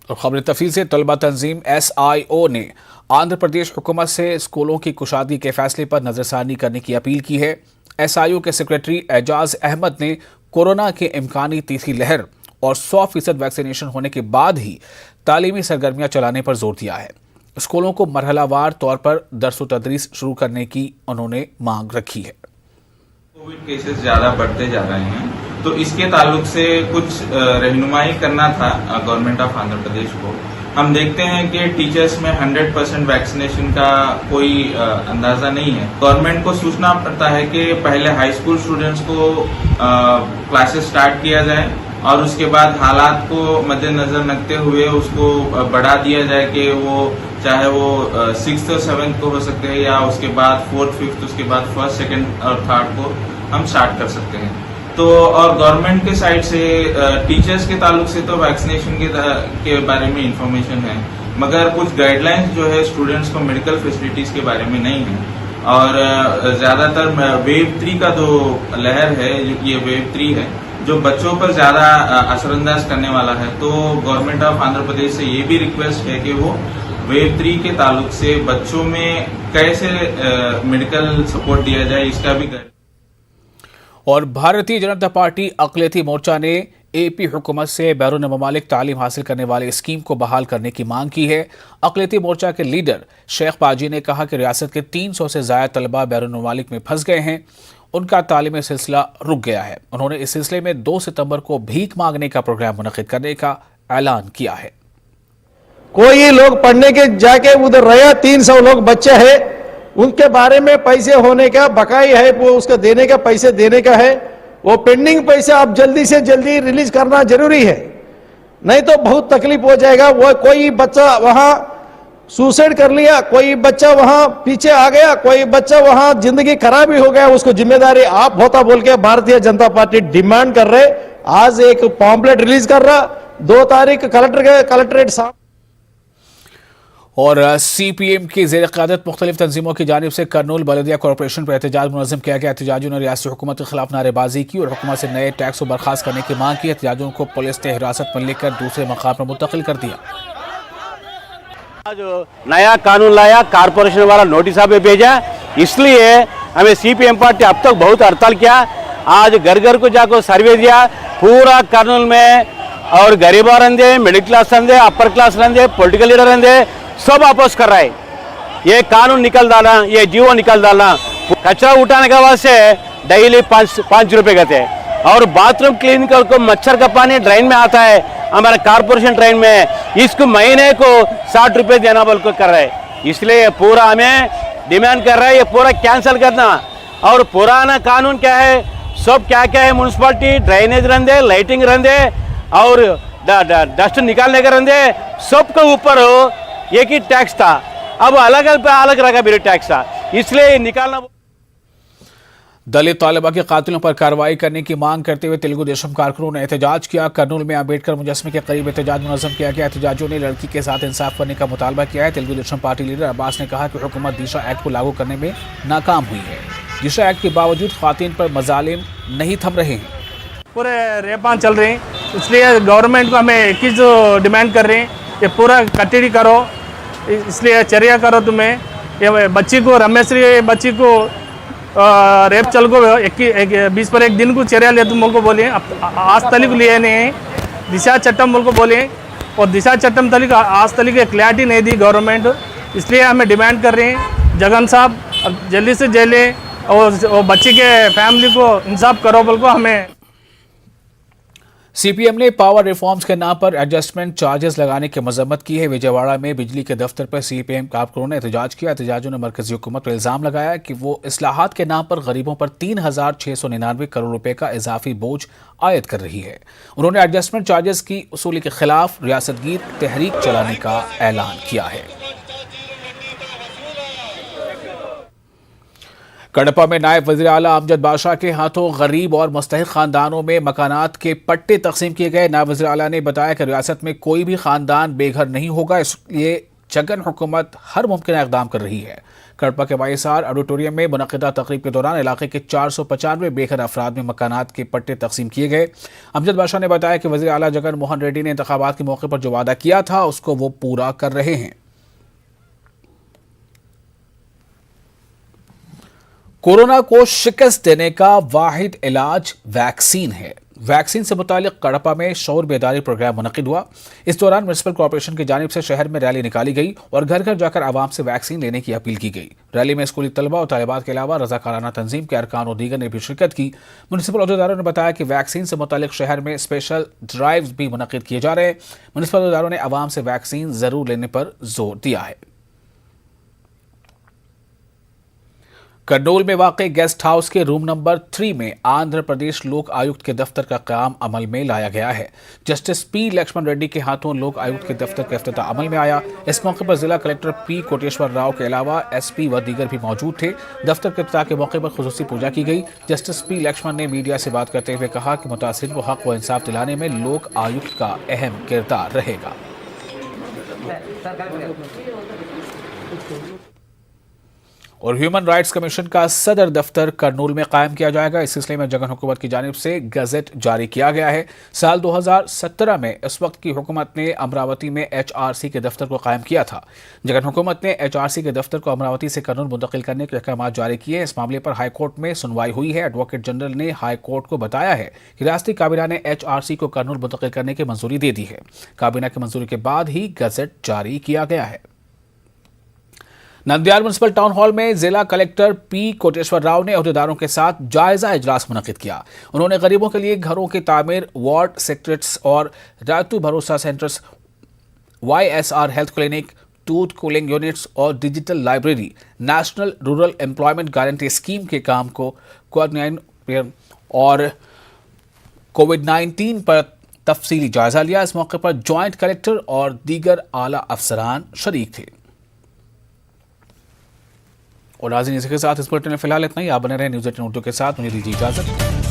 और खबर तफसील से तलबा तंजीम SIO ने आंध्र प्रदेश हुकूमत से स्कूलों की कुशादगी के फैसले पर नजरसानी करने की अपील की है। SIO के सेक्रेटरी एजाज अहमद ने कोरोना के इम्कानी तीसरी लहर और 100% वैक्सीनेशन होने के बाद ही तालीमी सरगर्मियां चलाने पर जोर दिया है। स्कूलों को मरहलावार तौर पर दर्स व तदरीस शुरू करने की उन्होंने मांग रखी है। कोविड केसेस ज्यादा बढ़ते जा रहे हैं, तो इसके ताल्लुक से कुछ रहनुमाई करना था गवर्नमेंट ऑफ आंध्र प्रदेश को। हम देखते हैं कि टीचर्स में 100% वैक्सीनेशन का कोई अंदाजा नहीं है। गवर्नमेंट को सोचना पड़ता है कि पहले हाई स्कूल स्टूडेंट्स को क्लासेस स्टार्ट किया जाए और उसके बाद हालात को मद्देनजर रखते हुए उसको बढ़ा दिया जाए कि वो चाहे वो 6th और 7th को हो सकते हैं या उसके बाद 4th, 5th, उसके बाद 1st, 2nd और 3rd को हम स्टार्ट कर सकते हैं। तो और गवर्नमेंट के साइड से टीचर्स के ताल्लुक से तो वैक्सीनेशन के बारे में इंफॉर्मेशन है, मगर कुछ गाइडलाइंस जो है स्टूडेंट्स को मेडिकल फैसिलिटीज के बारे में नहीं है। और ज्यादातर वेव 3 का जो लहर है, ये वेव 3 है जो बच्चों पर ज्यादा असरअंदाज करने वाला है। तो गवर्नमेंट ऑफ आंध्र प्रदेश से ये भी रिक्वेस्ट है कि वो वेव 3 के ताल्लुक से बच्चों में कैसे मेडिकल सपोर्ट दिया जाए, इसका भी और भारतीय जनता पार्टी अक़लियती मोर्चा ने AP हुकूमत से बैरून ममालिक तालीम हासिल करने वाले स्कीम को बहाल करने की मांग की है। अक़लियती मोर्चा के लीडर शेख पाजी ने कहा कि रियासत के 300 से ज़ायद तलबा बैरून ममालिक में फंस गए हैं, उनका तालीमी सिलसिला रुक गया है। उन्होंने इस सिलसिले में 2 सितंबर को भीख मांगने का प्रोग्राम मुनक़िद करने का ऐलान किया है। कोई लोग पढ़ने के जाके उधर रहे, 300 लोग बच्चे हैं, उनके बारे में पैसे होने का बकाई है, वो उसका देने का पैसे देने का है, वो पेंडिंग पैसे आप जल्दी से जल्दी रिलीज करना जरूरी है, नहीं तो बहुत तकलीफ हो जाएगा। वो कोई बच्चा वहां सुसाइड कर लिया, कोई बच्चा वहां पीछे आ गया, कोई बच्चा वहां जिंदगी खराब ही हो गया, उसको जिम्मेदारी आप होता बोल के भारतीय जनता पार्टी डिमांड कर रहे। आज एक पॉम्पलेट रिलीज कर रहा, 2 तारीख कलेक्ट्रेट साहब। और CPM की ज़ेर क़यादत मुख्तलिफ तंजीमों की जानिब से कर्नूल बलदिया कॉरपोरेशन पर एहतजाज मुनज़्ज़म किया गया। एहतजाजियों ने रियासती हुकूमत के खिलाफ नारेबाजी की और हुकूमत से नए टैक्स को बर्खास्त करने की मांग की। एहतजाजियों को पुलिस ने हिरासत में लेकर दूसरे मकाम पर मुंतकिल कर दिया। आज नया कानून लाया, कारपोरेशन वाला नोटिस भी भेजा, इसलिए हमें CPM पार्टी अब तक बहुत हड़ताल किया। आज घर घर को जाकर सर्वे दिया, पूरा कर्नूल में और गरीब Randhe, middle class Randhe, upper class Randhe, political leader Randhe, सब अपोज कर रहा है। ये कानून निकल डाला, ये जीवो निकल डाला। कचरा उठाने के बाद से डेली 5 रुपए कहते हैं, और बाथरूम क्लीन कर मच्छर का पानी ड्रेन में आता है हमारे कारपोरेशन ड्रेन में, इसको महीने को 60 रुपए देना बोल कर रहा है। इसलिए पूरा हमें डिमांड कर रहा है ये पूरा कैंसिल करना। और पुराना कानून क्या है, सब क्या क्या है, municipality drainage Randhe, lighting Randhe और डस्ट निकालने का रंधे, सबके ऊपर एक ही टैक्स था, अब अलग अलग रखा मेरे टैक्स था, इसलिए निकालना। दलित तालिबा के कातिलों पर कार्रवाई करने की मांग करते हुए तेलुगु देशम कारकुनों ने एहतजाज किया। कर्नूल में अम्बेडकर मुजस्समे के करीब एहतजाज मुनज़्ज़म किया गया। एहतजाजियों ने लड़की के साथ इंसाफ करने का मुतालबा किया है। तेलुगु देशम पार्टी लीडर अब्बास ने कहा कि हुकूमत दिशा एक्ट को लागू करने में नाकाम हुई है। दिशा एक्ट के बावजूद ख़वातीन पर मज़ालिम नहीं थम रहे हैं। पूरे रेपान चल रहे हैं, इसलिए गवर्नमेंट को हमें एक ही डिमांड कर रहे हैं, ये पूरा कटड़ी करो, इसलिए चर्या करो। तुम्हें ये बच्ची को रमेश्वरी बच्ची को रेप चल को 20 पर 1 दिन को चर्या ले तुम को बोलिए, आज तली को लिए नहीं, दिशा चट्टम बोल को बोलिए, और दिशा चट्टम तली का आज तली की क्लैरिटी नहीं दी गवर्नमेंट, इसलिए हमें डिमांड कर रहे हैं जगन साहब जल्दी से जेले और बच्ची के फैमिली को इंसाफ करो बोल को। हमें CPM ने पावर रिफॉर्म्स के नाम पर एडजस्टमेंट चार्जेस लगाने की मजम्मत की है। विजयवाड़ा में बिजली के दफ्तर पर CPM कारकुनों ने एहतजाज किया। एहतजाजियों ने मरकजी हुकूमत पर इल्ज़ाम लगाया कि वो इस्लाहात के नाम पर गरीबों पर 3,699 करोड़ रुपए का इजाफी बोझ आयद कर रही है। उन्होंने एडजस्टमेंट चार्जेस की वसूली के खिलाफ रियासतगीर तहरीक चलाने का ऐलान किया है। कडपा में नायब वज़ीर आला अमजद बादशाह के हाथों गरीब और मुस्तहिक खानदानों में मकानात के पट्टे तकसीम किए गए। नायब वज़ीर आला ने बताया कि रियासत में कोई भी खानदान बेघर नहीं होगा, इसलिए जगन हुकूमत हर मुमकिन इकदाम कर रही है। कड़पा के YSR ऑडिटोरियम में मुनक़िदा तकरीब के दौरान इलाके के 495 बेघर अफराद में मकानात के पट्टे तकसीम किए गए। अमजद बादशाह ने बताया कि वज़ीर आला जगन मोहन रेड्डी ने इंतखाबात के मौके पर जो वादा किया था उसको वो पूरा कर रहे हैं। कोरोना को शिकस्त देने का वाहिद इलाज वैक्सीन है। वैक्सीन से मुतालिक कड़पा में शौर बेदारी प्रोग्राम मुनक़िद हुआ। इस दौरान म्यूनिसिपल कॉर्पोरेशन की जानिब से शहर में रैली निकाली गई और घर घर जाकर आवाम से वैक्सीन लेने की अपील की गई। रैली में स्कूली तलबा और तालिबात के अलावा रज़ाकाराना तंजीम के अरकान और दीगर ने भी शिरकत की। म्यूनिसिपल अहदेदारों ने बताया कि वैक्सीन से मुतालिक शहर में स्पेशल ड्राइव्स भी मुनक़िद किए जा रहे हैं। म्यूनिसिपल अहदेदारों ने आवाम से वैक्सीन जरूर लेने पर जोर दिया है। कर्नूल में वाक़ई गेस्ट हाउस के रूम नंबर 3 में आंध्र प्रदेश लोक आयुक्त के दफ्तर का काम अमल में लाया गया है। Justice P. लक्ष्मण रेड्डी के हाथों लोक आयुक्त के दफ्तर का इफ्तिताह अमल में आया। इस मौके पर जिला कलेक्टर P. कोटेश्वर राव के अलावा SP व दीगर भी मौजूद थे। दफ्तर के इफ्तिताह के मौके पर खुसूसी पूजा की गई। Justice P. लक्ष्मण ने मीडिया से बात करते हुए कहा कि मुतासिर को हक व इंसाफ दिलाने में लोक आयुक्त का अहम किरदार रहेगा। और ह्यूमन राइट्स कमीशन का सदर दफ्तर करनूल में कायम किया जाएगा। इस सिलसिले में जगन हुकूमत की जानिब से गजट जारी किया गया है। साल 2017 में इस वक्त की हुकूमत ने अमरावती में HRC के दफ्तर को कायम किया था। जगन हुकूमत ने HRC के दफ्तर को अमरावती से करनूल मुंतकिल करने के अहकाम जारी किए। इस मामले पर हाई कोर्ट में सुनवाई हुई है। एडवोकेट जनरल ने हाई कोर्ट को बताया है कि रियासती काबीना ने HRC को करनूल मुंतकिल करने की मंजूरी दे दी है। काबीना की मंजूरी के बाद ही गजट जारी किया गया है। नंदियाल म्यूनिसिपल टाउन हॉल में जिला कलेक्टर P. कोटेश्वर राव ने अहदेदारों के साथ जायजा इजलास मुनक़िद किया। उन्होंने गरीबों के लिए घरों की तामीर, वार्ड सेक्रेटरीज और Rythu Bharosa centres, YSR health clinic, टूथ कूलिंग यूनिट्स और digital library, national rural employment guarantee scheme के काम को कोऑर्डिनेट और कोविड-19 पर तफसीली जायजा लिया। इस मौके पर ज्वाइंट कलेक्टर और दीगर आला अफसरान शरीक थे। और नाज़रीन, इसी के साथ इस बुलेटिन में फिलहाल इतना ही। आप बने रहे न्यूज़ 18 उर्दू के साथ। मुझे दीजिए इजाजत।